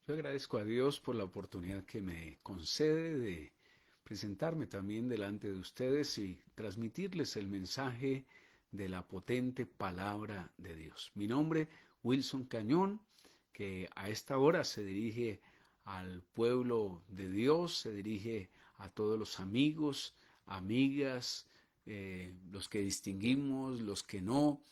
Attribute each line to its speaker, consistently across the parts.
Speaker 1: Yo agradezco a Dios por la oportunidad que me concede de presentarme también delante de ustedes y transmitirles el mensaje de la potente palabra de Dios. Mi nombre, Wilson Cañón, que a esta hora se dirige al pueblo de Dios, se dirige a todos los amigos, amigas, los que distinguimos, los que no,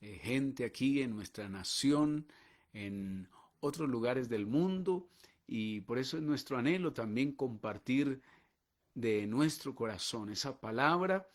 Speaker 1: gente aquí en nuestra nación, en otros lugares del mundo, y por eso es nuestro anhelo también compartir de nuestro corazón esa palabra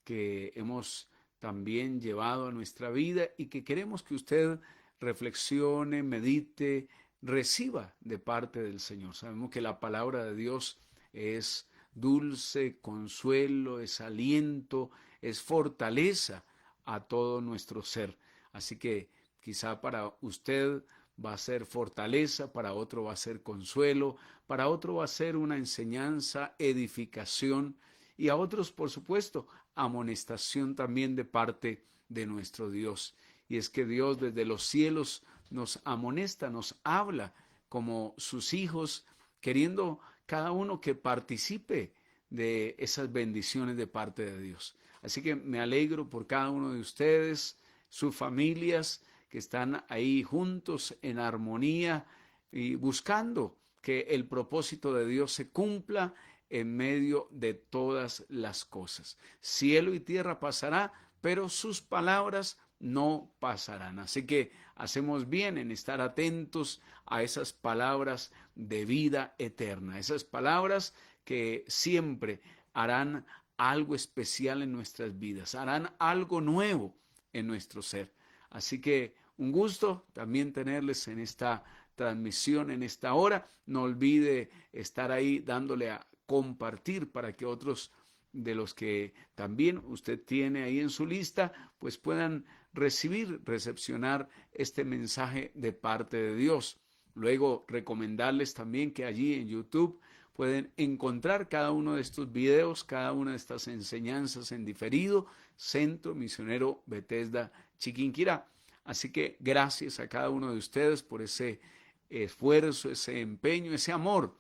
Speaker 1: que hemos también llevado a nuestra vida y que queremos que usted reflexione, medite, reciba de parte del Señor. Sabemos que la palabra de Dios es dulce, consuelo, es aliento, es fortaleza a todo nuestro ser. Así que quizá para usted va a ser fortaleza, para otro va a ser consuelo, para otro va a ser una enseñanza, edificación y a otros, por supuesto, amonestación también de parte de nuestro Dios. Y es que Dios desde los cielos nos amonesta, nos habla como sus hijos, queriendo cada uno que participe de esas bendiciones de parte de Dios. Así que me alegro por cada uno de ustedes, sus familias que están ahí juntos en armonía y buscando que el propósito de Dios se cumpla en medio de todas las cosas. Cielo y tierra pasará, pero sus palabras no pasarán. Así que hacemos bien en estar atentos a esas palabras de vida eterna, esas palabras que siempre harán algo especial en nuestras vidas, harán algo nuevo en nuestro ser. Así que un gusto también tenerles en esta transmisión, en esta hora. No olvide estar ahí dándole a compartir para que otros de los que también usted tiene ahí en su lista, pues puedan recepcionar este mensaje de parte de Dios. Luego recomendarles también que allí en YouTube pueden encontrar cada uno de estos videos, cada una de estas enseñanzas en diferido, Centro Misionero Bethesda Chiquinquirá. Así que gracias a cada uno de ustedes por ese esfuerzo, ese empeño, ese amor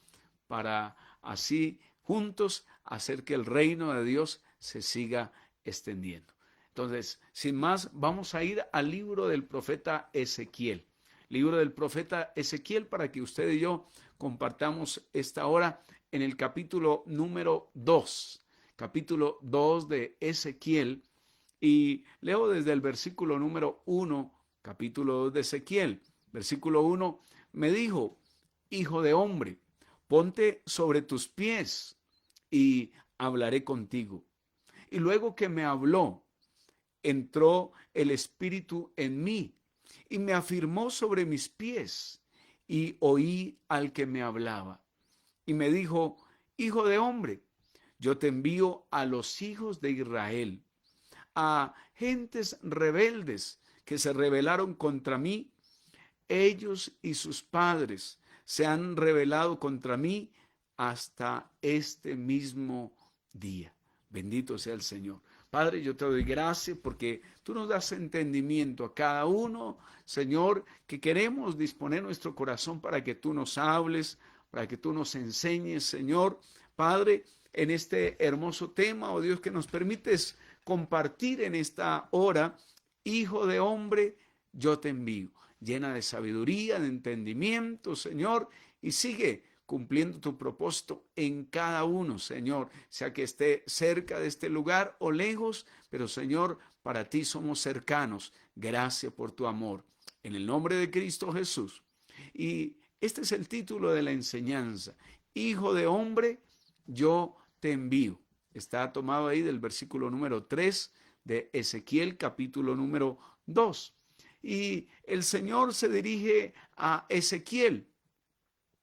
Speaker 1: para así juntos hacer que el reino de Dios se siga extendiendo. Entonces, sin más, vamos a ir al libro del profeta Ezequiel. Libro del profeta Ezequiel para que usted y yo compartamos esta hora en el capítulo número 2. Capítulo 2 de Ezequiel. Y leo desde el versículo número 1, capítulo 2 de Ezequiel. Versículo 1, me dijo, hijo de hombre, ponte sobre tus pies y hablaré contigo. Y luego que me habló, entró el Espíritu en mí y me afirmó sobre mis pies y oí al que me hablaba. Y me dijo, hijo de hombre, yo te envío a los hijos de Israel, a gentes rebeldes que se rebelaron contra mí. Ellos y sus padres se han rebelado contra mí hasta este mismo día. Bendito sea el Señor. Padre, yo te doy gracias porque tú nos das entendimiento a cada uno, Señor, que queremos disponer nuestro corazón para que tú nos hables, para que tú nos enseñes, Señor. Padre, en este hermoso tema, oh Dios, que nos permites compartir en esta hora, hijo de hombre, yo te envío. Llena de sabiduría, de entendimiento, Señor, y sigue cumpliendo tu propósito en cada uno, Señor, sea que esté cerca de este lugar o lejos, pero Señor, para ti somos cercanos. Gracias por tu amor. En el nombre de Cristo Jesús. Y este es el título de la enseñanza. Hijo de hombre, yo te envío. Está tomado ahí del versículo número 3 de Ezequiel, capítulo número 2. Y el Señor se dirige a Ezequiel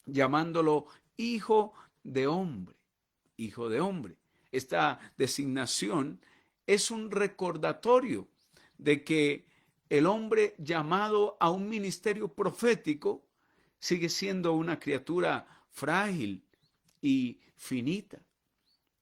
Speaker 1: llamándolo hijo de hombre, hijo de hombre. Esta designación es un recordatorio de que el hombre llamado a un ministerio profético sigue siendo una criatura frágil y finita.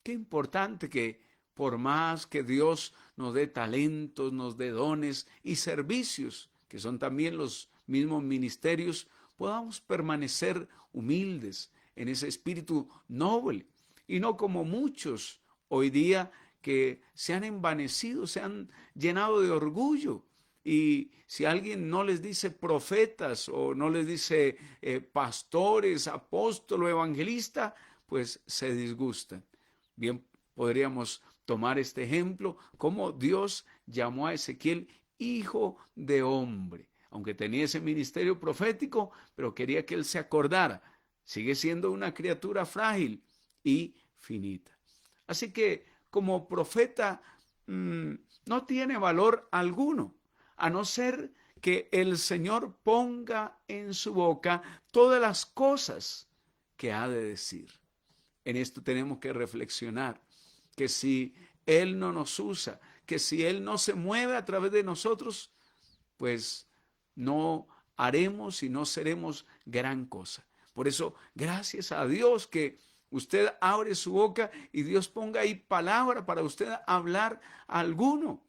Speaker 1: Qué importante que por más que Dios nos dé talentos, nos dé dones y servicios, que son también los mismos ministerios, podamos permanecer humildes en ese espíritu noble y no como muchos hoy día que se han envanecido, se han llenado de orgullo. Y si alguien no les dice profetas o no les dice pastores, apóstol o evangelista, pues se disgustan. Bien, podríamos tomar este ejemplo, como Dios llamó a Ezequiel hijo de hombre. Aunque tenía ese ministerio profético, pero quería que él se acordara. Sigue siendo una criatura frágil y finita. Así que como profeta no tiene valor alguno, a no ser que el Señor ponga en su boca todas las cosas que ha de decir. En esto tenemos que reflexionar, que si Él no nos usa, que si Él no se mueve a través de nosotros, pues no haremos y no seremos gran cosa. Por eso, gracias a Dios que usted abre su boca y Dios ponga ahí palabra para usted hablar a alguno.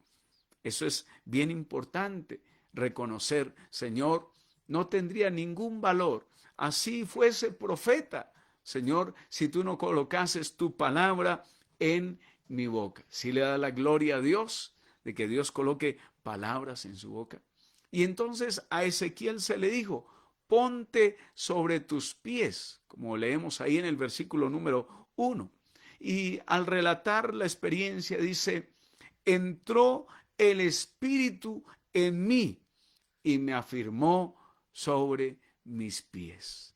Speaker 1: Eso es bien importante, reconocer, Señor, no tendría ningún valor, así fuese profeta, Señor, si tú no colocases tu palabra en mi boca. Si le da la gloria a Dios de que Dios coloque palabras en su boca. Y entonces a Ezequiel se le dijo, ponte sobre tus pies, como leemos ahí en el versículo número 1. Y al relatar la experiencia dice, entró el Espíritu en mí y me afirmó sobre mis pies.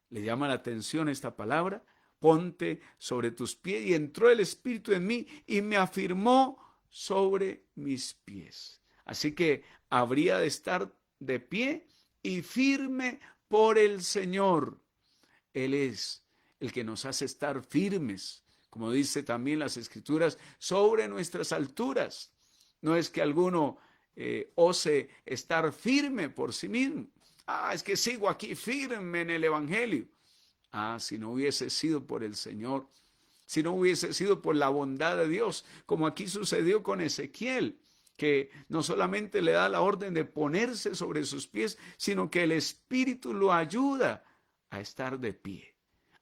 Speaker 1: ¿Le llama la atención esta palabra? Ponte sobre tus pies. Y entró el Espíritu en mí y me afirmó sobre mis pies. Así que habría de estar de pie y firme por el Señor. Él es el que nos hace estar firmes, como dice también las Escrituras, sobre nuestras alturas. No es que alguno ose estar firme por sí mismo. Es que sigo aquí firme en el Evangelio. Si no hubiese sido por el Señor, si no hubiese sido por la bondad de Dios, como aquí sucedió con Ezequiel, que no solamente le da la orden de ponerse sobre sus pies, sino que el Espíritu lo ayuda a estar de pie,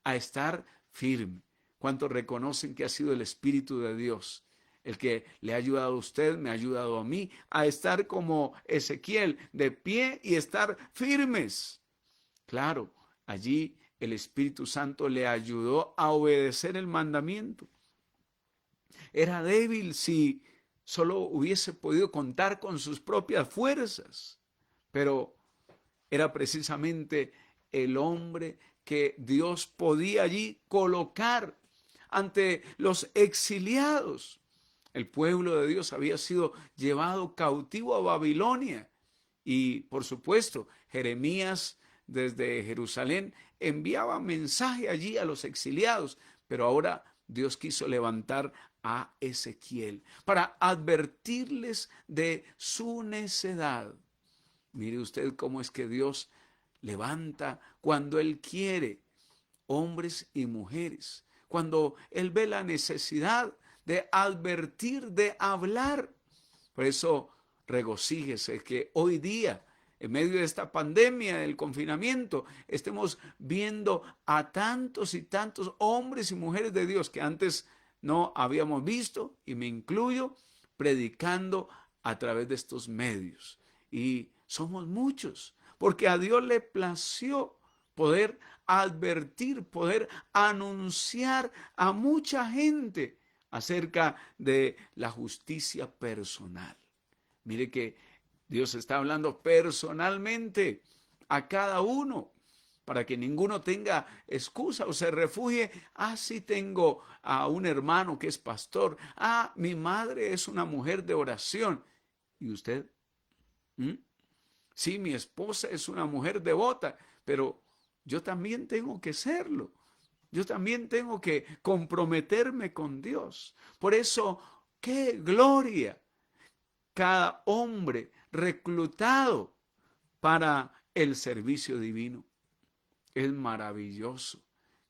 Speaker 1: a estar firme. ¿Cuántos reconocen que ha sido el Espíritu de Dios el que le ha ayudado a usted, me ha ayudado a mí, a estar como Ezequiel, de pie y estar firmes? Claro, allí el Espíritu Santo le ayudó a obedecer el mandamiento. Era débil si solo hubiese podido contar con sus propias fuerzas, pero era precisamente el hombre que Dios podía allí colocar ante los exiliados. El pueblo de Dios había sido llevado cautivo a Babilonia y, por supuesto, Jeremías desde Jerusalén enviaba mensaje allí a los exiliados, pero ahora Dios quiso levantar a Ezequiel para advertirles de su necedad. Mire usted cómo es que Dios levanta cuando Él quiere hombres y mujeres, cuando Él ve la necesidad de advertir, de hablar. Por eso regocíjese que hoy día, en medio de esta pandemia, del confinamiento, estemos viendo a tantos y tantos hombres y mujeres de Dios que antes no habíamos visto, y me incluyo, predicando a través de estos medios. Y somos muchos, porque a Dios le plació poder advertir, poder anunciar a mucha gente acerca de la justicia personal. Mire que Dios está hablando personalmente a cada uno para que ninguno tenga excusa o se refugie. Sí tengo a un hermano que es pastor. Mi madre es una mujer de oración. ¿Y usted? Sí, mi esposa es una mujer devota, pero yo también tengo que serlo. Yo también tengo que comprometerme con Dios. Por eso, ¡qué gloria! Cada hombre reclutado para el servicio divino. Es maravilloso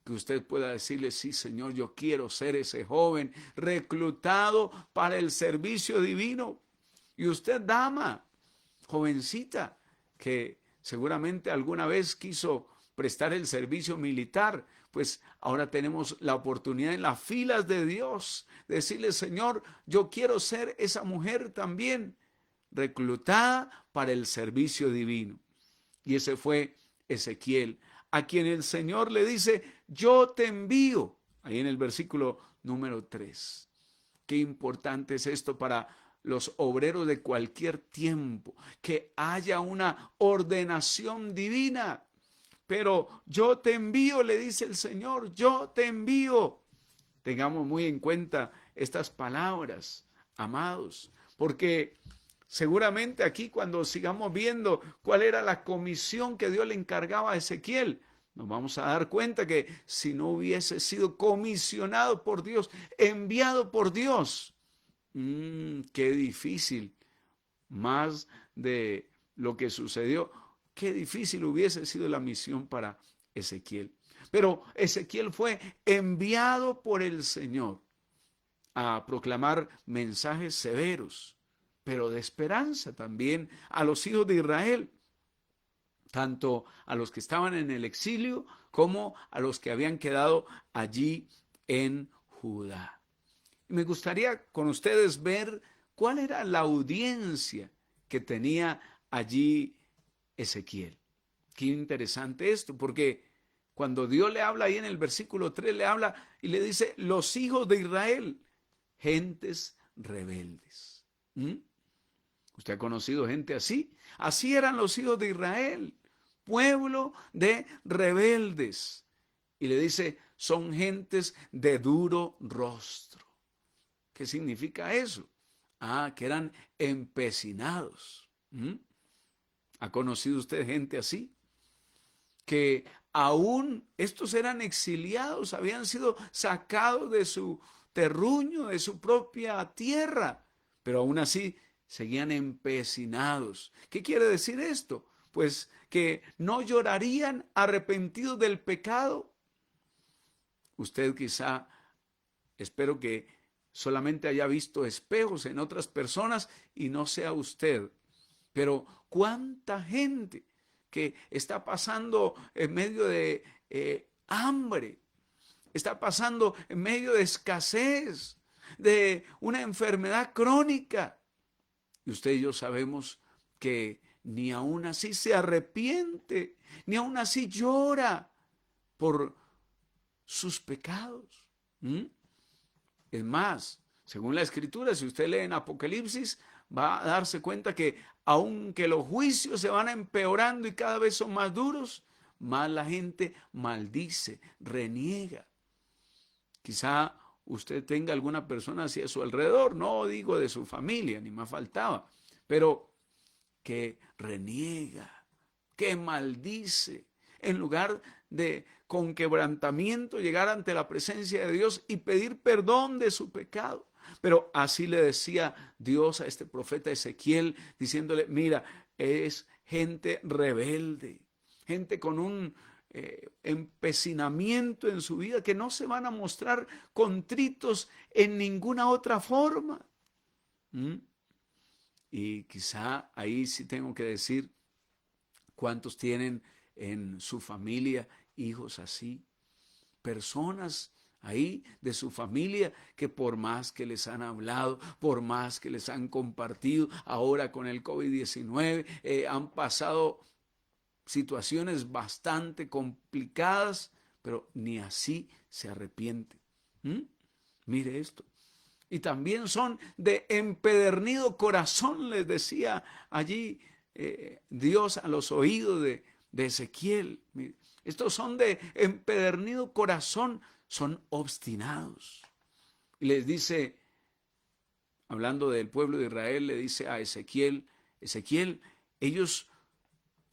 Speaker 1: que usted pueda decirle, sí, Señor, yo quiero ser ese joven reclutado para el servicio divino. Y usted, dama, jovencita, que seguramente alguna vez quiso prestar el servicio militar, pues ahora tenemos la oportunidad en las filas de Dios de decirle, Señor, yo quiero ser esa mujer también, reclutada para el servicio divino. Y ese fue Ezequiel, a quien el Señor le dice, yo te envío, ahí en el versículo número 3. Qué importante es esto para los obreros de cualquier tiempo, que haya una ordenación divina. Pero yo te envío, le dice el Señor, yo te envío. Tengamos muy en cuenta estas palabras, amados, porque seguramente aquí cuando sigamos viendo cuál era la comisión que Dios le encargaba a Ezequiel, nos vamos a dar cuenta que si no hubiese sido comisionado por Dios, enviado por Dios, qué difícil, más de lo que sucedió, qué difícil hubiese sido la misión para Ezequiel. Pero Ezequiel fue enviado por el Señor a proclamar mensajes severos, pero de esperanza también a los hijos de Israel, tanto a los que estaban en el exilio como a los que habían quedado allí en Judá. Me gustaría con ustedes ver cuál era la audiencia que tenía allí Ezequiel. Qué interesante esto, porque cuando Dios le habla ahí en el versículo 3, le habla y le dice, los hijos de Israel, gentes rebeldes. ¿Usted ha conocido gente así? Así eran los hijos de Israel, pueblo de rebeldes. Y le dice, son gentes de duro rostro. ¿Qué significa eso? Que eran empecinados. ¿Ha conocido usted gente así? Que aún estos eran exiliados, habían sido sacados de su terruño, de su propia tierra, pero aún así seguían empecinados. ¿Qué quiere decir esto? Pues que no llorarían arrepentidos del pecado. Usted quizá, espero que solamente haya visto espejos en otras personas y no sea usted, pero cuánta gente que está pasando en medio de hambre, está pasando en medio de escasez, de una enfermedad crónica. Y usted y yo sabemos que ni aún así se arrepiente, ni aún así llora por sus pecados. Es más, según la Escritura, si usted lee en Apocalipsis, va a darse cuenta que aunque los juicios se van empeorando y cada vez son más duros, más la gente maldice, reniega. Quizá usted tenga alguna persona así a su alrededor, no digo de su familia, ni más faltaba, pero que reniega, que maldice, en lugar de con quebrantamiento llegar ante la presencia de Dios y pedir perdón de su pecado. Pero así le decía Dios a este profeta Ezequiel, diciéndole, mira, es gente rebelde, gente con un empecinamiento en su vida, que no se van a mostrar contritos en ninguna otra forma. Y quizá ahí sí tengo que decir, ¿cuántos tienen en su familia hijos así? Personas ahí de su familia que por más que les han hablado, por más que les han compartido, ahora con el COVID-19 han pasado situaciones bastante complicadas, pero ni así se arrepienten. Mire esto. Y también son de empedernido corazón, les decía allí Dios a los oídos de Ezequiel. Mire, estos son de empedernido corazón, son obstinados. Y les dice, hablando del pueblo de Israel, le dice a Ezequiel, Ezequiel, ellos,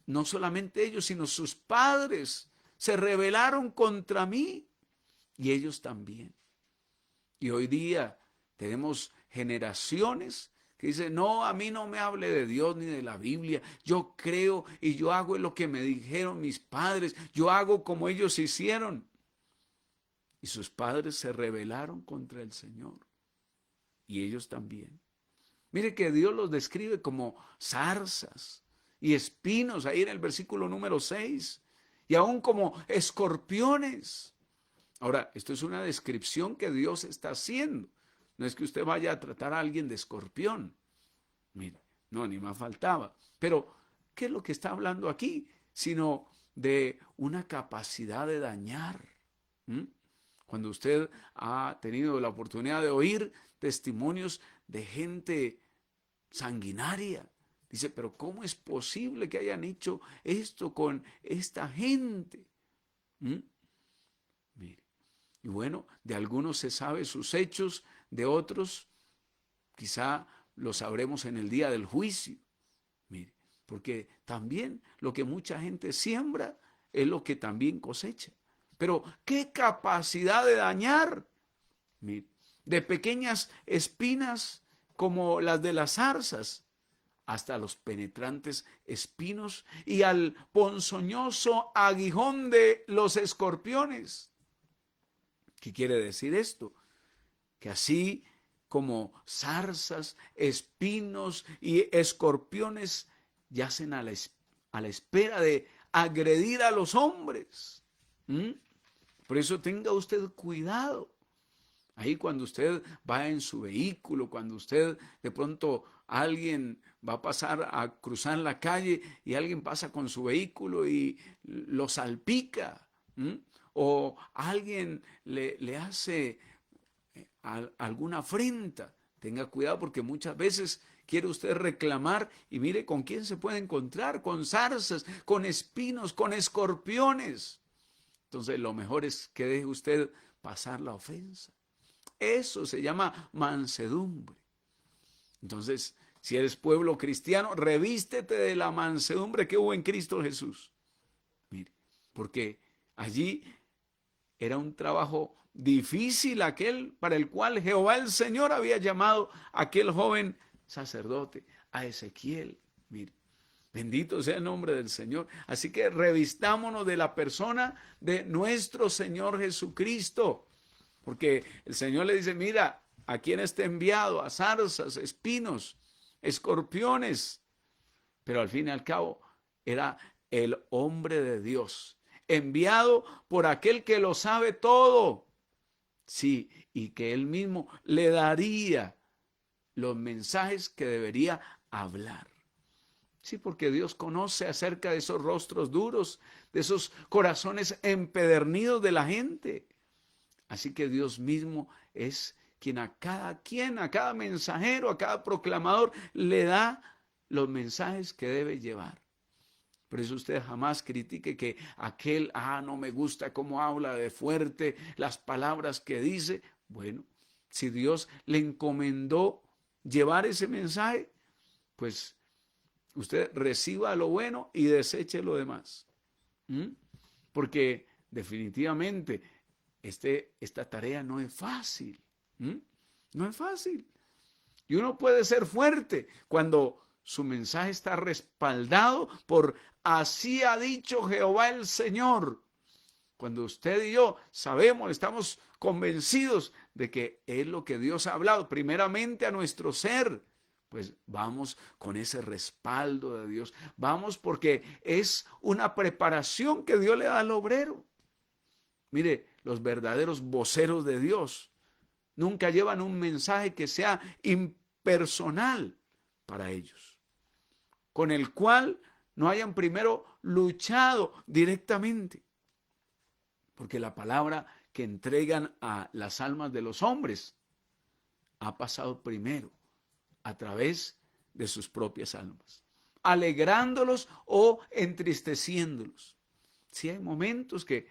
Speaker 1: no solamente ellos, sino sus padres se rebelaron contra mí y ellos también. Y hoy día tenemos generaciones que dicen, no, a mí no me hable de Dios ni de la Biblia. Yo creo y yo hago lo que me dijeron mis padres. Yo hago como ellos hicieron. Y sus padres se rebelaron contra el Señor. Y ellos también. Mire que Dios los describe como zarzas y espinos, ahí en el versículo número 6, y aún como escorpiones. Ahora, esto es una descripción que Dios está haciendo. No es que usted vaya a tratar a alguien de escorpión. Mire, no, ni más faltaba. Pero, ¿qué es lo que está hablando aquí? Sino de una capacidad de dañar. Cuando usted ha tenido la oportunidad de oír testimonios de gente sanguinaria, dice, pero ¿cómo es posible que hayan hecho esto con esta gente? Mire, y bueno, de algunos se sabe sus hechos, de otros quizá lo sabremos en el día del juicio. Mire, porque también lo que mucha gente siembra es lo que también cosecha. Pero qué capacidad de dañar. Mire, de pequeñas espinas como las de las zarzas, hasta los penetrantes espinos y al ponzoñoso aguijón de los escorpiones. ¿Qué quiere decir esto? Que así como zarzas, espinos y escorpiones yacen a la espera de agredir a los hombres. Por eso tenga usted cuidado. Ahí cuando usted va en su vehículo, cuando usted de pronto alguien va a pasar a cruzar la calle y alguien pasa con su vehículo y lo salpica, o alguien le hace alguna afrenta, tenga cuidado porque muchas veces quiere usted reclamar y mire con quién se puede encontrar, con zarzas, con espinos, con escorpiones. Entonces lo mejor es que deje usted pasar la ofensa. Eso se llama mansedumbre. Entonces, si eres pueblo cristiano, revístete de la mansedumbre que hubo en Cristo Jesús. Mire, porque allí era un trabajo difícil aquel para el cual Jehová el Señor había llamado a aquel joven sacerdote, a Ezequiel. Mire, bendito sea el nombre del Señor. Así que revistámonos de la persona de nuestro Señor Jesucristo. Porque el Señor le dice, mira, ¿a quién está enviado? A zarzas, espinos, escorpiones. Pero al fin y al cabo era el hombre de Dios, enviado por aquel que lo sabe todo. Sí, y que él mismo le daría los mensajes que debería hablar. Sí, porque Dios conoce acerca de esos rostros duros, de esos corazones empedernidos de la gente. Así que Dios mismo es quien, a cada mensajero, a cada proclamador, le da los mensajes que debe llevar. Por eso usted jamás critique que aquel, no me gusta cómo habla de fuerte, las palabras que dice. Bueno, si Dios le encomendó llevar ese mensaje, pues usted reciba lo bueno y deseche lo demás. Porque definitivamente esta tarea no es fácil. No es fácil. Y uno puede ser fuerte cuando su mensaje está respaldado por así ha dicho Jehová el Señor. Cuando usted y yo sabemos, estamos convencidos de que es lo que Dios ha hablado primeramente a nuestro ser, pues vamos con ese respaldo de Dios. Vamos porque es una preparación que Dios le da al obrero. Mire, los verdaderos voceros de Dios nunca llevan un mensaje que sea impersonal para ellos, con el cual no hayan primero luchado directamente. Porque la palabra que entregan a las almas de los hombres ha pasado primero a través de sus propias almas, alegrándolos o entristeciéndolos. Sí, hay momentos que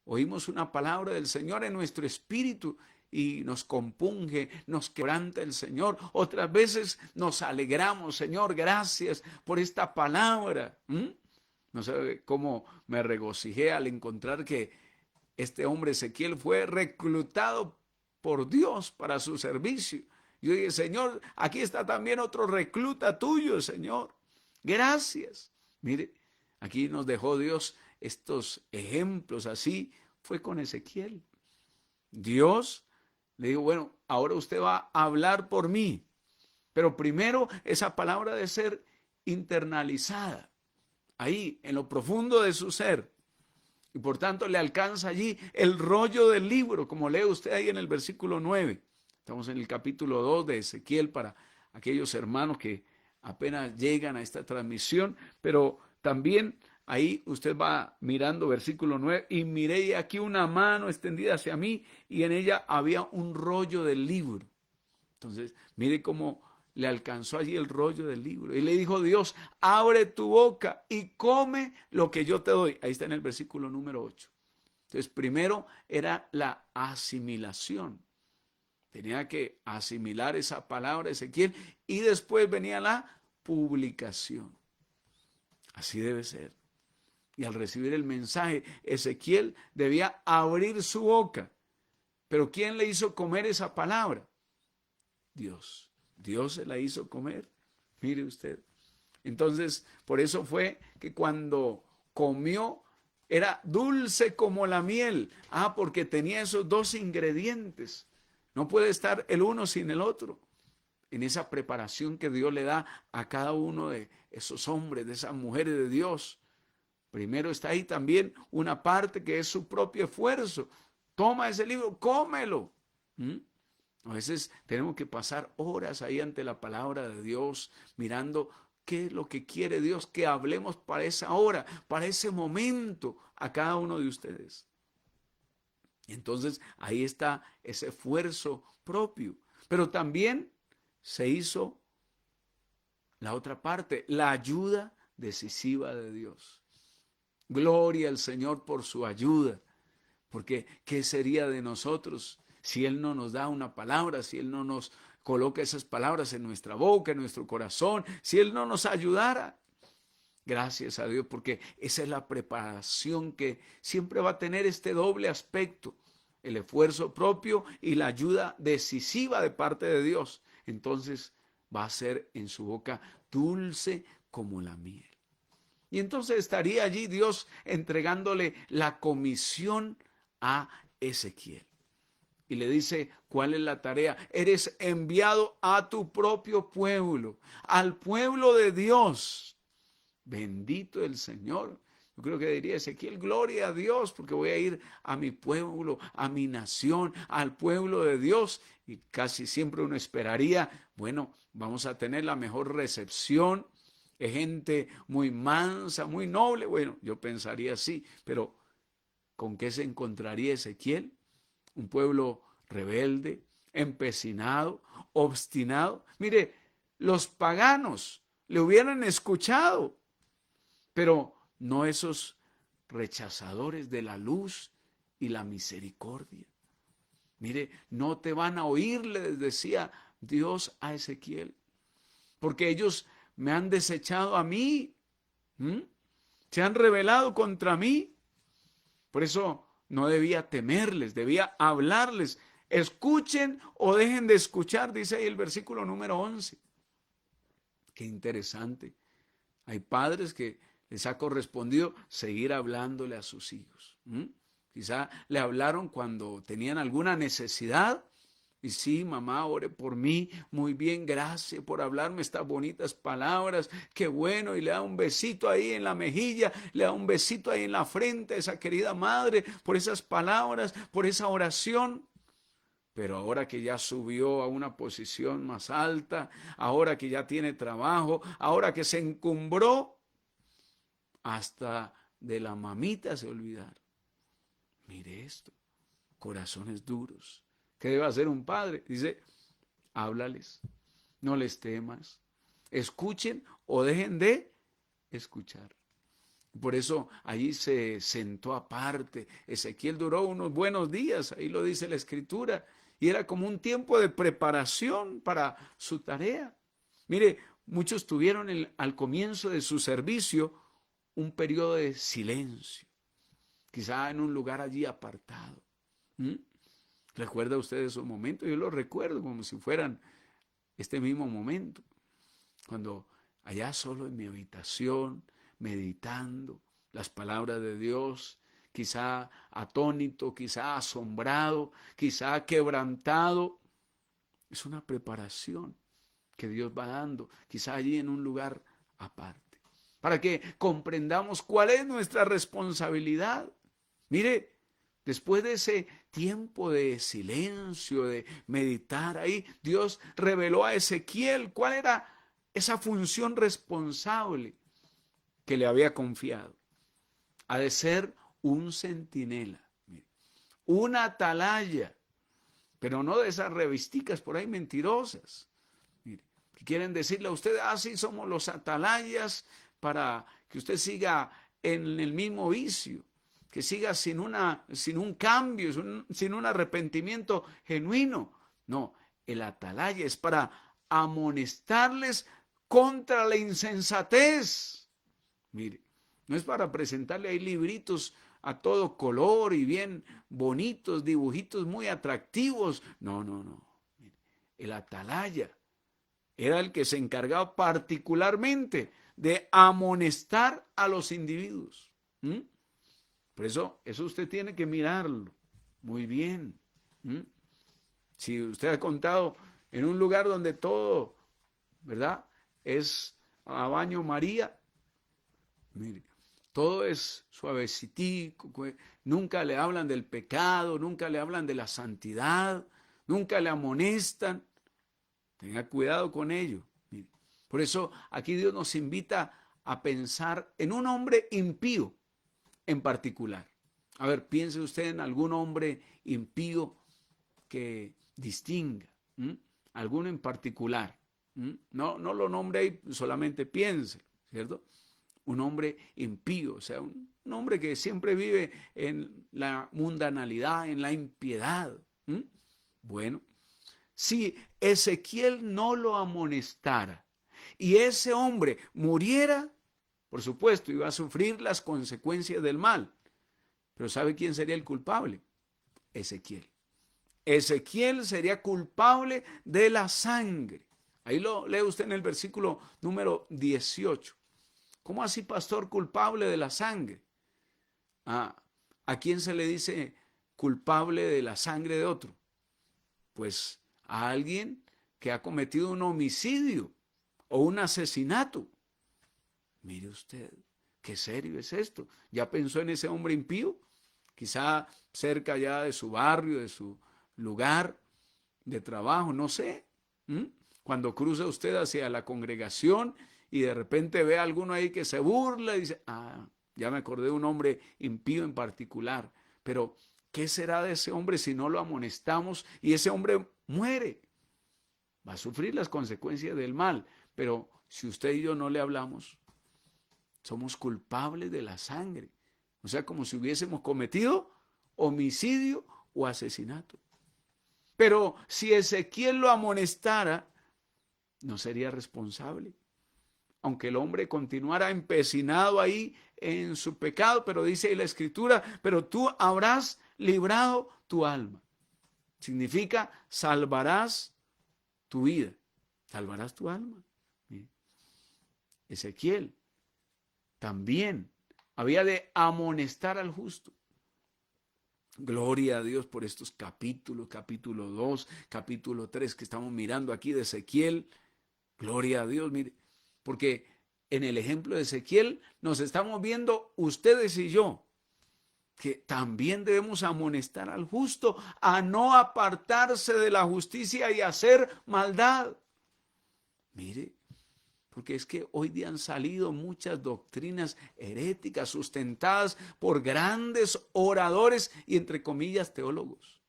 Speaker 1: oímos una palabra del Señor en nuestro espíritu y nos compunge, nos quebranta el Señor. Otras veces nos alegramos, Señor, gracias por esta palabra. No sé cómo me regocijé al encontrar que este hombre Ezequiel fue reclutado por Dios para su servicio. Yo dije, Señor, aquí está también otro recluta tuyo, Señor. Gracias. Mire, aquí nos dejó Dios estos ejemplos. Así fue con Ezequiel. Dios le dijo, bueno, ahora usted va a hablar por mí, pero primero esa palabra debe ser internalizada. ahí en lo profundo de su ser. Y por tanto le alcanza allí el rollo del libro, como lee usted ahí en el versículo 9. Estamos en el capítulo 2 de Ezequiel para aquellos hermanos que apenas llegan a esta transmisión, pero también ahí usted va mirando versículo 9, y miré aquí una mano extendida hacia mí y en ella había un rollo del libro. Entonces, mire cómo le alcanzó allí el rollo del libro. Y le dijo Dios, abre tu boca y come lo que yo te doy. Ahí está en el versículo número 8. Entonces, primero era la asimilación. Tenía que asimilar esa palabra Ezequiel y después venía la publicación. Así debe ser. Y al recibir el mensaje, Ezequiel debía abrir su boca. Pero ¿quién le hizo comer esa palabra? Dios. Dios se la hizo comer. Mire usted. Entonces, por eso fue que cuando comió, era dulce como la miel. Porque tenía esos dos ingredientes. No puede estar el uno sin el otro. En esa preparación que Dios le da a cada uno de esos hombres, de esas mujeres de Dios. Primero está ahí también una parte que es su propio esfuerzo. Toma ese libro, cómelo. A veces tenemos que pasar horas ahí ante la palabra de Dios, mirando qué es lo que quiere Dios que hablemos para esa hora, para ese momento a cada uno de ustedes. Entonces ahí está ese esfuerzo propio. Pero también se hizo la otra parte, la ayuda decisiva de Dios. Gloria al Señor por su ayuda, porque ¿qué sería de nosotros si Él no nos da una palabra, si Él no nos coloca esas palabras en nuestra boca, en nuestro corazón, si Él no nos ayudara? Gracias a Dios, porque esa es la preparación que siempre va a tener este doble aspecto, el esfuerzo propio y la ayuda decisiva de parte de Dios. Entonces va a ser en su boca dulce como la miel. Y entonces estaría allí Dios entregándole la comisión a Ezequiel. Y le dice, ¿cuál es la tarea? Eres enviado a tu propio pueblo, al pueblo de Dios. Bendito el Señor. Yo creo que diría Ezequiel, gloria a Dios, porque voy a ir a mi pueblo, a mi nación, al pueblo de Dios. Y casi siempre uno esperaría, bueno, vamos a tener la mejor recepción. Es gente muy mansa, muy noble. Bueno, yo pensaría así, pero ¿con qué se encontraría Ezequiel? Un pueblo rebelde, empecinado, obstinado. Mire, los paganos le hubieran escuchado, pero no esos rechazadores de la luz y la misericordia. Mire, no te van a oír, le decía Dios a Ezequiel, porque ellos me han desechado a mí, se han rebelado contra mí. Por eso no debía temerles, debía hablarles. Escuchen o dejen de escuchar, dice ahí el versículo número 11. Qué interesante. Hay padres que les ha correspondido seguir hablándole a sus hijos. Quizá le hablaron cuando tenían alguna necesidad. Y sí, mamá, ore por mí, muy bien, gracias por hablarme estas bonitas palabras, qué bueno, y le da un besito ahí en la mejilla, le da un besito ahí en la frente a esa querida madre, por esas palabras, por esa oración. Pero ahora que ya subió a una posición más alta, ahora que ya tiene trabajo, ahora que se encumbró, hasta de la mamita se olvidaron. Mire esto, corazones duros. ¿Qué debe hacer un padre? Dice, háblales, no les temas, escuchen o dejen de escuchar. Por eso allí se sentó aparte. Ezequiel duró unos buenos días, ahí lo dice la Escritura, y era como un tiempo de preparación para su tarea. Mire, muchos tuvieron al comienzo de su servicio un periodo de silencio, quizá en un lugar allí apartado. ¿Recuerda usted esos momentos? Yo los recuerdo como si fueran este mismo momento, cuando allá solo en mi habitación, meditando las palabras de Dios, quizá atónito, quizá asombrado, quizá quebrantado. Es una preparación que Dios va dando, quizá allí en un lugar aparte. para que comprendamos cuál es nuestra responsabilidad. Mire, después de ese tiempo de silencio, de meditar ahí, Dios reveló a Ezequiel cuál era esa función responsable que le había confiado. Ha de ser un centinela, una atalaya, pero no de esas revisticas por ahí mentirosas, mire, que quieren decirle a usted, sí, somos los atalayas para que usted siga en el mismo vicio, que siga sin un cambio, sin un arrepentimiento genuino. No, el atalaya es para amonestarles contra la insensatez. Mire, no es para presentarle ahí libritos a todo color y bien bonitos, dibujitos muy atractivos. No, no, no. Mire, el atalaya era el que se encargaba particularmente de amonestar a los individuos. Por eso usted tiene que mirarlo muy bien. Si usted ha contado en un lugar donde todo, ¿verdad?, es a baño María, mire, todo es suavecitico, nunca le hablan del pecado, nunca le hablan de la santidad, nunca le amonestan. Tenga cuidado con ello. Mire, por eso aquí Dios nos invita a pensar en un hombre impío en particular. A ver, piense usted en algún hombre impío que distinga, alguno en particular. No lo nombre ahí, solamente piense, ¿cierto? Un hombre impío, o sea, un hombre que siempre vive en la mundanalidad, en la impiedad. Bueno, si Ezequiel no lo amonestara y ese hombre muriera, por supuesto, iba a sufrir las consecuencias del mal. Pero ¿sabe quién sería el culpable? Ezequiel. Ezequiel sería culpable de la sangre. Ahí lo lee usted en el versículo número 18. ¿Cómo así, pastor, culpable de la sangre? ¿A quién se le dice culpable de la sangre de otro? Pues a alguien que ha cometido un homicidio o un asesinato. Mire usted, qué serio es esto. ¿Ya pensó en ese hombre impío? Quizá cerca ya de su barrio, de su lugar de trabajo, no sé. Cuando cruza usted hacia la congregación y de repente ve a alguno ahí que se burla y dice, ya me acordé de un hombre impío en particular. Pero, ¿qué será de ese hombre si no lo amonestamos y ese hombre muere? Va a sufrir las consecuencias del mal. Pero si usted y yo no le hablamos, somos culpables de la sangre. O sea, como si hubiésemos cometido homicidio o asesinato. Pero si Ezequiel lo amonestara, no sería responsable. Aunque el hombre continuara empecinado ahí en su pecado, pero dice ahí la Escritura, pero tú habrás librado tu alma. Significa salvarás tu vida, salvarás tu alma. Ezequiel también había de amonestar al justo. Gloria a Dios por estos capítulos, capítulo 2, capítulo 3 que estamos mirando aquí de Ezequiel. Gloria a Dios, mire, porque en el ejemplo de Ezequiel nos estamos viendo ustedes y yo, que también debemos amonestar al justo a no apartarse de la justicia y hacer maldad. Mire, porque es que hoy día han salido muchas doctrinas heréticas sustentadas por grandes oradores y entre comillas teólogos,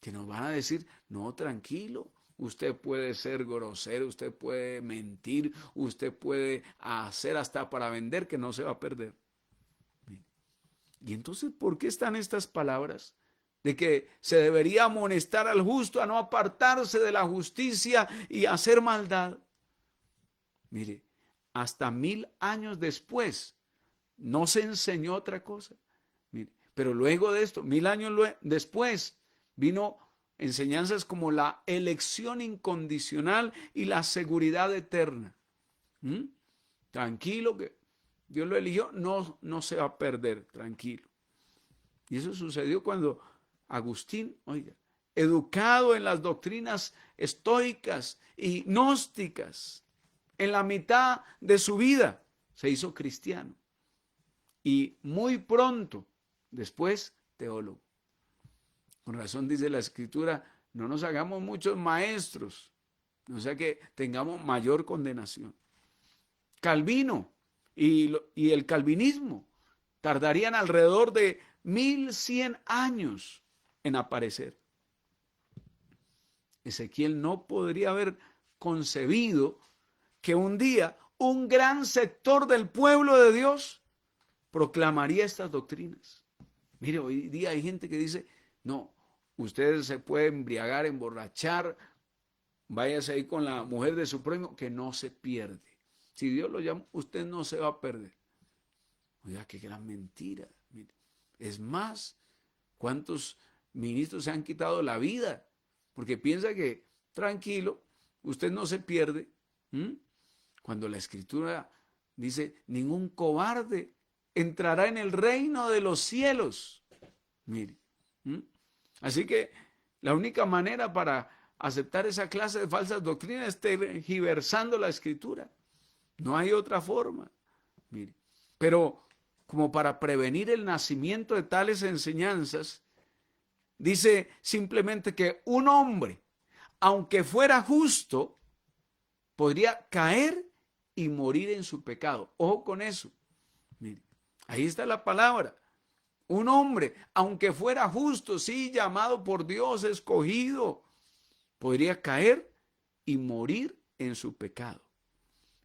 Speaker 1: que nos van a decir, no, tranquilo, usted puede ser grosero, usted puede mentir, usted puede hacer hasta para vender que no se va a perder. Y entonces, ¿por qué están estas palabras? De que se debería amonestar al justo a no apartarse de la justicia y hacer maldad. Mire, hasta 1000 años después no se enseñó otra cosa. Mire, pero luego de esto, 1000 años después, vino enseñanzas como la elección incondicional y la seguridad eterna. Tranquilo, que Dios lo eligió, no se va a perder, tranquilo. Y eso sucedió cuando Agustín, oiga, educado en las doctrinas estoicas y gnósticas, en la mitad de su vida, se hizo cristiano y muy pronto después teólogo. Con razón dice la Escritura, no nos hagamos muchos maestros, no sea que tengamos mayor condenación. Calvino y el calvinismo tardarían alrededor de 1100 años en aparecer. Ezequiel no podría haber concebido que un día un gran sector del pueblo de Dios proclamaría estas doctrinas. Mire, hoy día hay gente que dice, no, usted se puede embriagar, emborrachar, váyase ahí con la mujer de su prójimo, que no se pierde. Si Dios lo llama, usted no se va a perder. Oiga, qué gran mentira. Mire, es más, ¿cuántos ministros se han quitado la vida? Porque piensa que, tranquilo, usted no se pierde. Cuando la Escritura dice, ningún cobarde entrará en el reino de los cielos. Mire. Así que la única manera para aceptar esa clase de falsas doctrinas es tergiversando la Escritura. No hay otra forma. Mire. Pero como para prevenir el nacimiento de tales enseñanzas, dice simplemente que un hombre, aunque fuera justo, podría caer y morir en su pecado. Ojo con eso. Mire, ahí está la palabra. Un hombre, aunque fuera justo, sí, llamado por Dios, escogido, podría caer y morir en su pecado.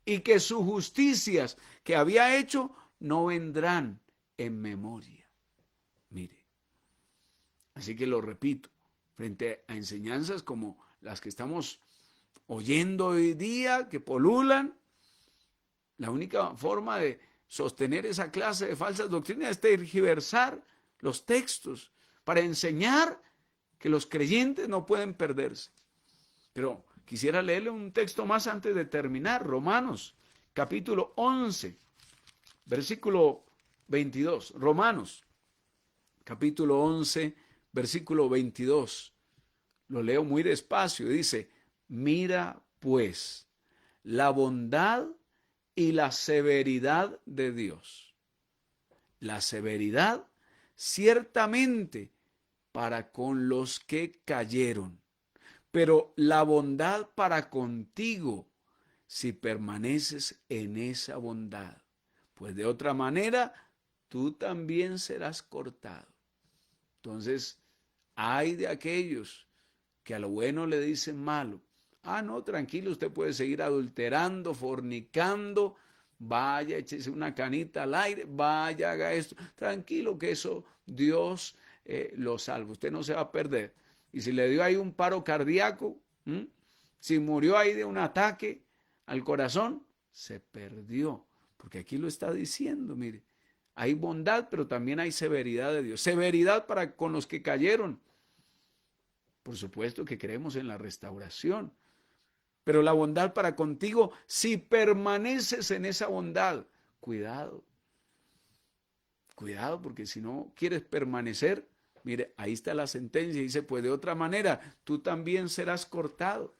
Speaker 1: Y que sus justicias que había hecho no vendrán en memoria. Mire. Así que lo repito, frente a enseñanzas como las que estamos oyendo hoy día, que polulan, la única forma de sostener esa clase de falsas doctrinas es tergiversar los textos para enseñar que los creyentes no pueden perderse. Pero quisiera leerle un texto más antes de terminar. Romanos, capítulo 11, versículo 22. Romanos, capítulo 11, versículo 22. Lo leo muy despacio. Dice, mira pues la bondad y la severidad de Dios. La severidad ciertamente para con los que cayeron, pero la bondad para contigo si permaneces en esa bondad, pues de otra manera tú también serás cortado. Entonces, hay de aquellos que a lo bueno le dicen malo. Ah, no, tranquilo, usted puede seguir adulterando, fornicando, vaya, échese una canita al aire, vaya, haga esto. Tranquilo que eso Dios lo salva, usted no se va a perder. Y si le dio ahí un paro cardíaco, si murió ahí de un ataque al corazón, se perdió. Porque aquí lo está diciendo, mire, hay bondad, pero también hay severidad de Dios. Severidad para con los que cayeron. Por supuesto que creemos en la restauración, pero la bondad para contigo si permaneces en esa bondad. Cuidado, cuidado, porque si no quieres permanecer, mire, ahí está la sentencia, dice, pues de otra manera, tú también serás cortado.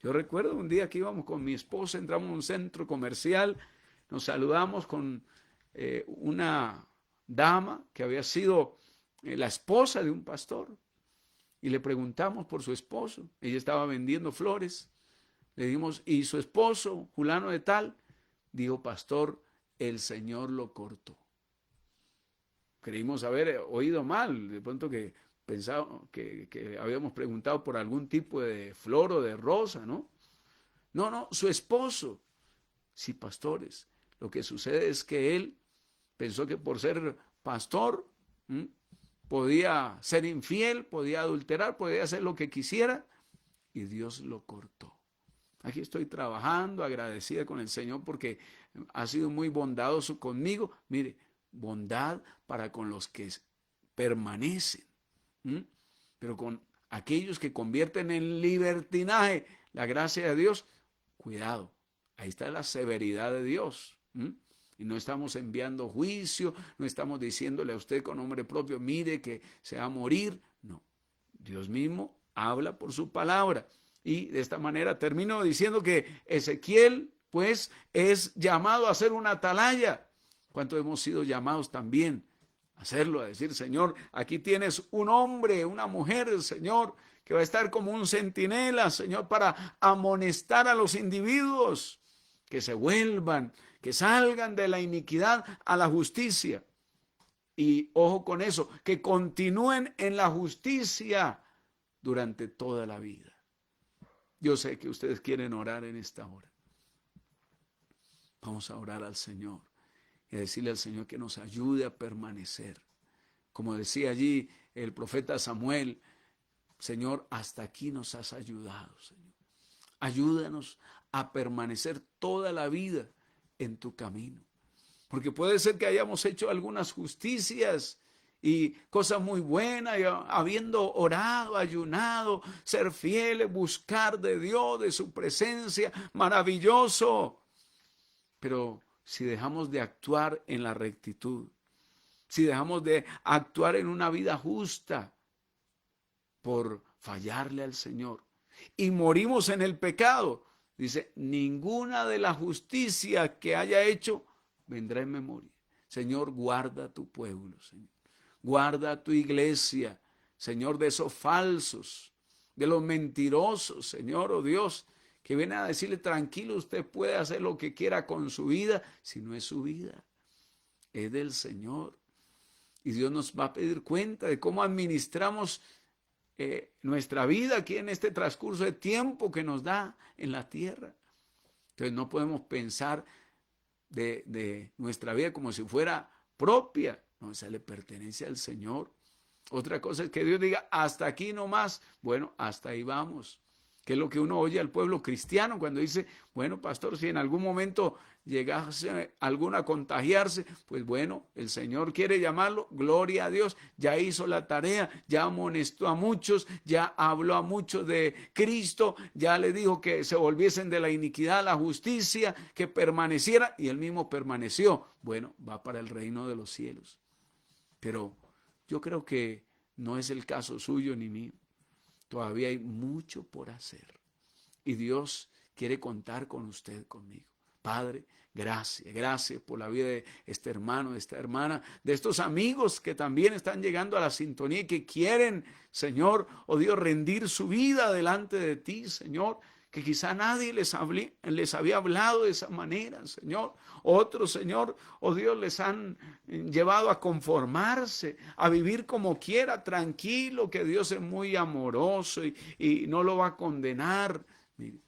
Speaker 1: Yo recuerdo un día que íbamos con mi esposa, entramos a un centro comercial, nos saludamos con una dama que había sido la esposa de un pastor. Y le preguntamos por su esposo. Ella estaba vendiendo flores. Le dimos, ¿y su esposo, fulano de tal? Dijo, pastor, el Señor lo cortó. Creímos haber oído mal, de pronto que pensaba que habíamos preguntado por algún tipo de flor o de rosa, ¿no? No, su esposo. Sí, pastores, lo que sucede es que él pensó que por ser pastor, podía ser infiel, podía adulterar, podía hacer lo que quisiera y Dios lo cortó. Aquí estoy trabajando, agradecida con el Señor porque ha sido muy bondadoso conmigo. Mire, bondad para con los que permanecen, pero con aquellos que convierten en libertinaje la gracia de Dios, cuidado, ahí está la severidad de Dios. Y no estamos enviando juicio, no estamos diciéndole a usted con nombre propio, mire que se va a morir. No, Dios mismo habla por su palabra. Y de esta manera termino diciendo que Ezequiel pues es llamado a ser una atalaya. ¿Cuántos hemos sido llamados también a hacerlo? A decir, Señor, aquí tienes un hombre, una mujer, Señor, que va a estar como un centinela, Señor, para amonestar a los individuos que se vuelvan, que salgan de la iniquidad a la justicia. Y ojo con eso, que continúen en la justicia durante toda la vida. Yo sé que ustedes quieren orar en esta hora. Vamos a orar al Señor y decirle al Señor que nos ayude a permanecer. Como decía allí el profeta Samuel, Señor, hasta aquí nos has ayudado, Señor. Ayúdanos a permanecer toda la vida en tu camino. Porque puede ser que hayamos hecho algunas justicias y cosas muy buenas, y habiendo orado, ayunado, ser fieles, buscar de Dios, de su presencia, maravilloso. Pero si dejamos de actuar en la rectitud, si dejamos de actuar en una vida justa por fallarle al Señor y morimos en el pecado, dice, ninguna de la justicia que haya hecho vendrá en memoria. Señor, guarda tu pueblo, Señor. Guarda tu iglesia, Señor, de esos falsos, de los mentirosos, Señor, oh Dios, que vienen a decirle, tranquilo, usted puede hacer lo que quiera con su vida, si no es su vida, es del Señor. Y Dios nos va a pedir cuenta de cómo administramos nuestra vida aquí en este transcurso de tiempo que nos da en la tierra. Entonces no podemos pensar de nuestra vida como si fuera propia. No, esa le pertenece al Señor. Otra cosa es que Dios diga, hasta aquí nomás. Bueno, hasta ahí vamos. Que es lo que uno oye al pueblo cristiano cuando dice, bueno, pastor, si en algún momento llegase alguno a contagiarse, pues bueno, el Señor quiere llamarlo, gloria a Dios, ya hizo la tarea, ya amonestó a muchos, ya habló a muchos de Cristo, ya le dijo que se volviesen de la iniquidad a la justicia, que permaneciera, y él mismo permaneció. Bueno, va para el reino de los cielos. Pero yo creo que no es el caso suyo ni mío. Todavía hay mucho por hacer. Y Dios quiere contar con usted, conmigo. Padre, gracias por la vida de este hermano, de esta hermana, de estos amigos que también están llegando a la sintonía y que quieren, Señor, oh Dios, rendir su vida delante de ti, Señor, que quizá nadie les había hablado de esa manera, Señor. Otros, Señor, oh Dios, les han llevado a conformarse, a vivir como quiera, tranquilo, que Dios es muy amoroso y no lo va a condenar. Mire,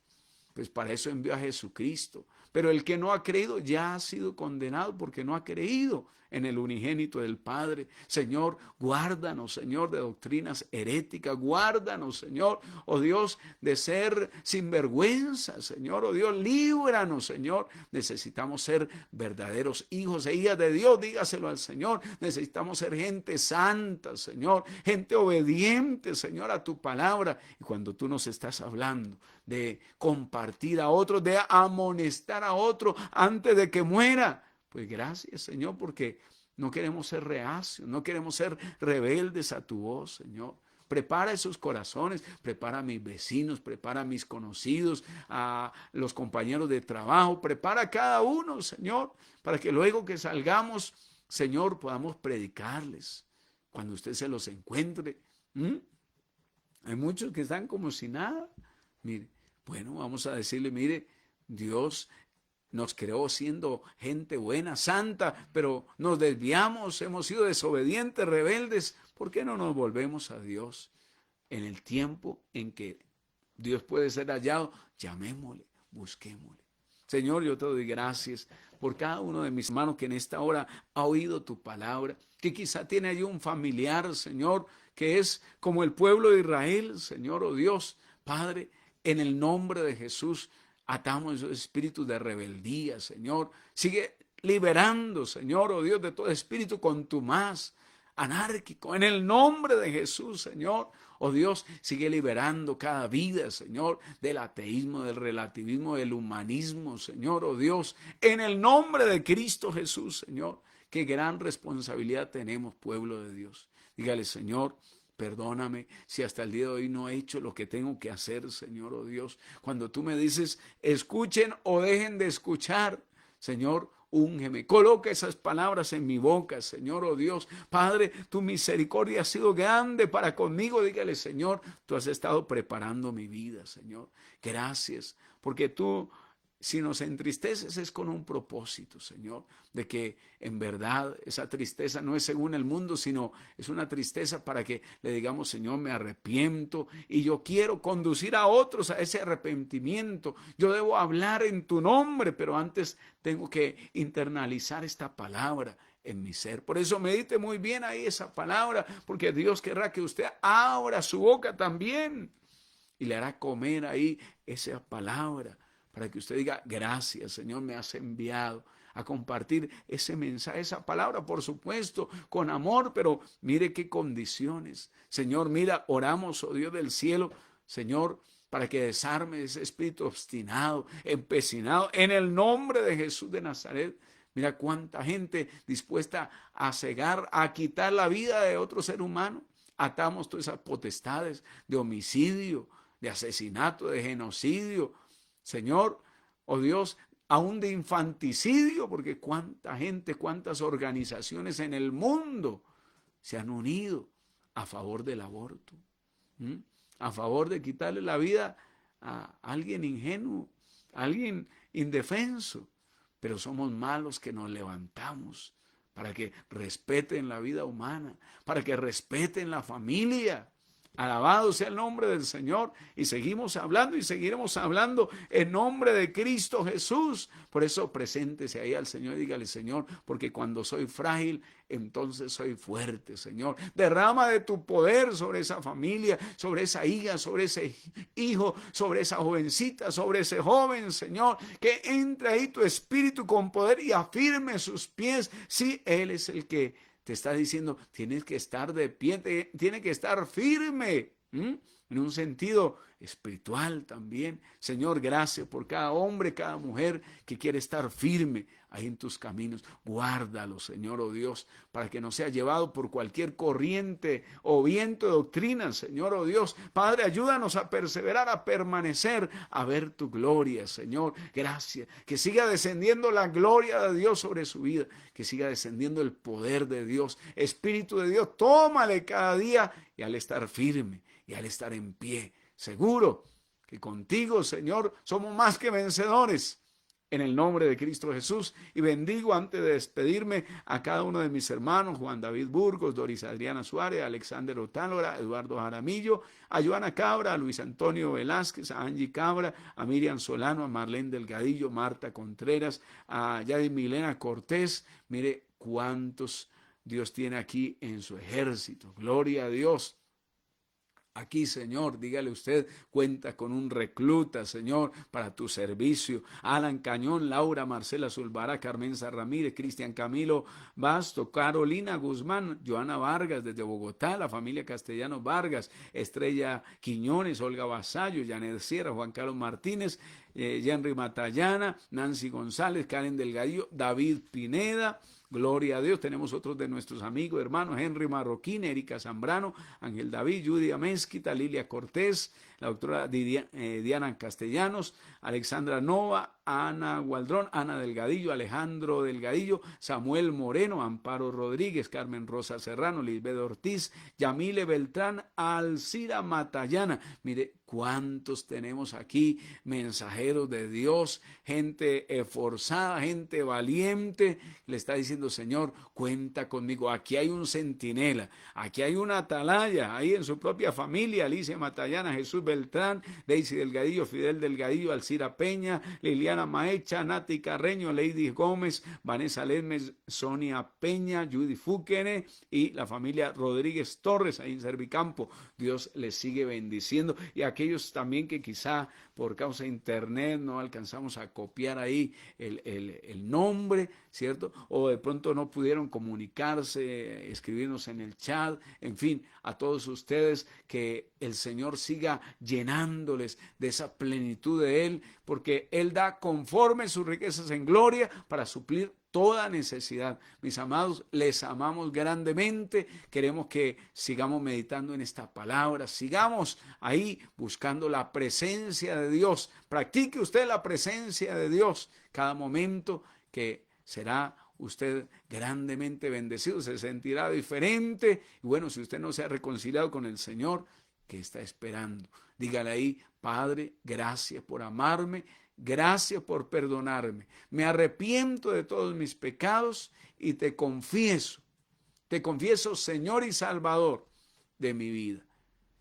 Speaker 1: pues para eso envió a Jesucristo. Pero el que no ha creído ya ha sido condenado porque no ha creído en el unigénito del Padre. Señor, guárdanos, Señor, de doctrinas heréticas. Guárdanos, Señor, oh Dios, de ser sinvergüenza, Señor, oh Dios, líbranos, Señor. Necesitamos ser verdaderos hijos e hijas de Dios, dígaselo al Señor. Necesitamos ser gente santa, Señor, gente obediente, Señor, a tu palabra. Y cuando tú nos estás hablando de compartir a otros, de amonestar a otro antes de que muera, pues gracias, Señor, porque no queremos ser reacios, no queremos ser rebeldes a tu voz, Señor. Prepara esos corazones, prepara a mis vecinos, prepara a mis conocidos, a los compañeros de trabajo, prepara a cada uno, Señor, para que luego que salgamos, Señor, podamos predicarles cuando usted se los encuentre. Hay muchos que están como si nada. Mire, bueno, vamos a decirle, mire, Dios nos creó siendo gente buena, santa, pero nos desviamos, hemos sido desobedientes, rebeldes. ¿Por qué no nos volvemos a Dios en el tiempo en que Dios puede ser hallado? Llamémosle, busquémosle. Señor, yo te doy gracias por cada uno de mis hermanos que en esta hora ha oído tu palabra, que quizá tiene allí un familiar, Señor, que es como el pueblo de Israel, Señor, oh Dios, Padre, en el nombre de Jesús, atamos esos espíritus de rebeldía, Señor. Sigue liberando, Señor, oh Dios, de todo espíritu contumaz, anárquico. En el nombre de Jesús, Señor, oh Dios, sigue liberando cada vida, Señor, del ateísmo, del relativismo, del humanismo, Señor, oh Dios. En el nombre de Cristo Jesús, Señor, qué gran responsabilidad tenemos, pueblo de Dios. Dígale, Señor, Perdóname si hasta el día de hoy no he hecho lo que tengo que hacer, Señor, oh Dios. Cuando tú me dices, escuchen o dejen de escuchar, Señor, úngeme, coloca esas palabras en mi boca, Señor, oh Dios. Padre, tu misericordia ha sido grande para conmigo. Dígale, Señor, tú has estado preparando mi vida, Señor. Gracias, porque tú, si nos entristeces, es con un propósito, Señor, de que en verdad esa tristeza no es según el mundo, sino es una tristeza para que le digamos, Señor, me arrepiento y yo quiero conducir a otros a ese arrepentimiento. Yo debo hablar en tu nombre, pero antes tengo que internalizar esta palabra en mi ser. Por eso medite muy bien ahí esa palabra, porque Dios querrá que usted abra su boca también y le hará comer ahí esa palabra, para que usted diga, gracias, Señor, me has enviado a compartir ese mensaje, esa palabra, por supuesto, con amor, pero mire qué condiciones. Señor, mira, oramos, oh Dios del cielo, Señor, para que desarme ese espíritu obstinado, empecinado, en el nombre de Jesús de Nazaret. Mira cuánta gente dispuesta a cegar, a quitar la vida de otro ser humano. Atamos todas esas potestades de homicidio, de asesinato, de genocidio, Señor, oh Dios, aún de infanticidio, porque cuánta gente, cuántas organizaciones en el mundo se han unido a favor del aborto, a favor de quitarle la vida a alguien ingenuo, a alguien indefenso. Pero somos malos que nos levantamos para que respeten la vida humana, para que respeten la familia. Alabado sea el nombre del Señor. Y seguimos hablando y seguiremos hablando en nombre de Cristo Jesús. Por eso preséntese ahí al Señor y dígale, Señor, porque cuando soy frágil, entonces soy fuerte, Señor. Derrama de tu poder sobre esa familia, sobre esa hija, sobre ese hijo, sobre esa jovencita, sobre ese joven, Señor. Que entre ahí tu espíritu con poder y afirme sus pies. Sí, Él es el que te está diciendo, tienes que estar de pie, tiene que estar firme, en un sentido espiritual también. Señor, gracias por cada hombre, cada mujer que quiere estar firme ahí en tus caminos. Guárdalo, Señor, oh Dios, para que no sea llevado por cualquier corriente o viento de doctrina, Señor, oh Dios. Padre, ayúdanos a perseverar, a permanecer, a ver tu gloria, Señor. Gracias. Que siga descendiendo la gloria de Dios sobre su vida, que siga descendiendo el poder de Dios. Espíritu de Dios, tómale cada día y al estar firme y al estar en pie, seguro que contigo, Señor, somos más que vencedores. En el nombre de Cristo Jesús. Y bendigo antes de despedirme a cada uno de mis hermanos, Juan David Burgos, Doris Adriana Suárez, Alexander Otálora, Eduardo Jaramillo, a Joana Cabra, a Luis Antonio Velázquez, a Angie Cabra, a Miriam Solano, a Marlene Delgadillo, Marta Contreras, a Yadi Milena Cortés. Mire cuántos Dios tiene aquí en su ejército. Gloria a Dios. Aquí, Señor, dígale usted, cuenta con un recluta, Señor, para tu servicio. Alan Cañón, Laura Marcela Zulbará, Carmenza Ramírez, Cristian Camilo Basto, Carolina Guzmán, Joana Vargas desde Bogotá, la familia Castellano Vargas, Estrella Quiñones, Olga Vasallo, Janet Sierra, Juan Carlos Martínez, Henry Matallana, Nancy González, Karen Delgadillo, David Pineda. Gloria a Dios. Tenemos otros de nuestros amigos, hermanos, Henry Marroquín, Erika Zambrano, Ángel David, Judia Mezquita, Lilia Cortés, la doctora Diana Castellanos, Alexandra Nova, Ana Gualdrón, Ana Delgadillo, Alejandro Delgadillo, Samuel Moreno, Amparo Rodríguez, Carmen Rosa Serrano, Lisbeth Ortiz, Yamile Beltrán, Alcira Matallana. Mire cuántos tenemos aquí, mensajeros de Dios, gente esforzada, gente valiente. Le está diciendo, Señor, cuenta conmigo. Aquí hay un centinela, aquí hay una atalaya, ahí en su propia familia, Alicia Matallana, Jesús Beltrán, Daisy Delgadillo, Fidel Delgadillo, Alcira Peña, Liliana Maecha, Nati Carreño, Lady Gómez, Vanessa Ledmes, Sonia Peña, Judy Fúquene y la familia Rodríguez Torres ahí en Servicampo. Dios les sigue bendiciendo. Y aquellos también que quizá por causa de internet no alcanzamos a copiar ahí el nombre, ¿cierto? O de pronto no pudieron comunicarse, escribirnos en el chat, en fin, a todos ustedes que el Señor siga llenándoles de esa plenitud de Él, porque Él da conforme sus riquezas en gloria para suplir toda necesidad. Mis amados, les amamos grandemente. Queremos que sigamos meditando en esta palabra, sigamos ahí buscando la presencia de Dios. Practique usted la presencia de Dios cada momento, que será usted grandemente bendecido, se sentirá diferente. Y bueno, si usted no se ha reconciliado con el Señor, ¿qué está esperando? Dígale ahí: Padre, gracias por amarme, gracias por perdonarme. Me arrepiento de todos mis pecados y te confieso, Señor y Salvador de mi vida.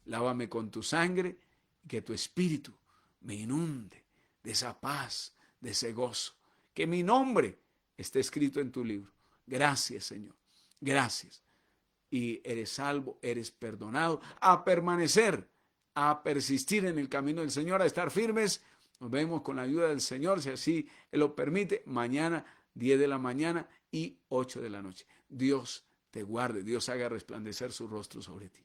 Speaker 1: Lávame con tu sangre y que tu espíritu me inunde de esa paz, de ese gozo. Que mi nombre esté escrito en tu libro. Gracias, Señor. Gracias. Y eres salvo, eres perdonado. A permanecer, a persistir en el camino del Señor, a estar firmes. Nos vemos con la ayuda del Señor, si así Él lo permite, mañana 10 de la mañana y 8 de la noche. Dios te guarde, Dios haga resplandecer su rostro sobre ti.